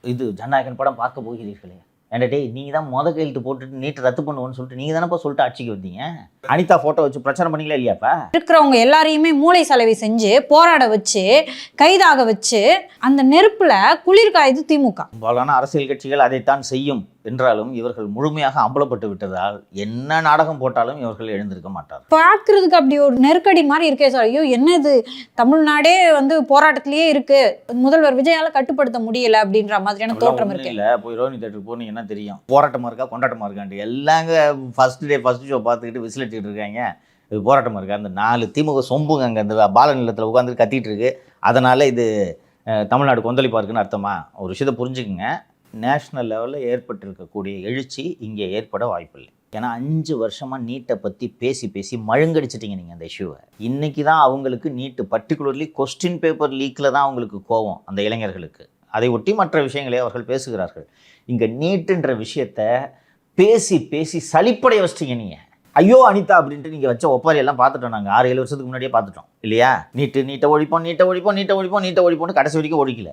இது ஜனநாயகன் படம் பார்க்க போகிறீர்களே, ஏன்டா டேய் நீங்கள் தான் கையெழுத்து போட்டுட்டு நீட்டு ரத்து பண்ணுவோன்னு சொல்லிட்டு நீங்கள் தானப்பா சொல்லிட்டு ஆட்சிக்கு வந்தீங்க. அனிதா ஃபோட்டோ வச்சு பிரச்சனை பண்ணிங்களா இல்லையாப்பா? இருக்கிறவங்க எல்லாரையுமே மூளை சலவை செஞ்சு போராட வச்சு கைதாக வச்சு அந்த நெருப்புல குளிர் காயுது திமுக. பெரும்பாலான அரசியல் கட்சிகள் அதைத்தான் செய்யும் என்றாலும் இவர்கள் முழுமையாக அம்பலப்பட்டு விட்டதால் என்ன நாடகம் போட்டாலும் இவர்கள் எழுந்திருக்க மாட்டார். பார்க்கறதுக்கு அப்படி ஒரு நெருக்கடி மாதிரி இருக்கே சார். ஐயோ என்னது, தமிழ்நாடே போராட்டத்திலேயே இருக்கு, முதல்வர் விஜயால கட்டுப்படுத்த முடியல அப்படின்ற மாதிரியான தோற்றம் இருக்கு. இல்ல போய் ரோஹினி தேட்டருக்கு போனீங்கன்னா தெரியும், போராட்டமா இருக்கா கொண்டாட்டமா இருக்காண்டு எல்லாங்க ஃபர்ஸ்ட் ஷோ பார்த்துக்கிட்டு விசில் அடிச்சுட்டு இருக்காங்க. இது போராட்டமா இருக்கா? அந்த 4 திமுக சொம்புங்க அங்கே அந்த பால நிலத்தில் உட்காந்து கத்திட்டு இருக்கு. அதனால இது தமிழ்நாடு கொந்தளிப்பா இருக்குன்னு அர்த்தமா? ஒரு விஷயத்தை புரிஞ்சுக்குங்க, நேஷ்னல் லெவலில் ஏற்பட்டிருக்கக்கூடிய எழுச்சி இங்கே ஏற்பட வாய்ப்பில்லை. ஏன்னா 5 வருஷமாக நீட்டை பற்றி பேசி பேசி மழுங்கடிச்சிட்டிங்க நீங்கள் அந்த இஷ்யூவை. இன்றைக்கி தான் அவங்களுக்கு நீட்டு, பர்டிகுலர்லி கொஸ்டின் பேப்பர் லீக்கில் தான் அவங்களுக்கு கோவம் அந்த இளைஞர்களுக்கு. அதை ஒட்டி மற்ற விஷயங்களே அவர்கள் பேசுகிறார்கள். இங்கே நீட்டுன்ற விஷயத்த பேசி பேசி சலிப்படைய வச்சிட்டிங்க நீங்கள். ஐயோ அனிதா அப்படின்ட்டு நீங்கள் வச்ச ஒப்பாரியெல்லாம் பார்த்துட்டோம். நாங்கள் 6-7 வருஷத்துக்கு முன்னாடியே பார்த்துட்டோம் இல்லையா? நீட்டை ஒழிப்போம் கடைசி வரைக்கும் ஒழிக்கல.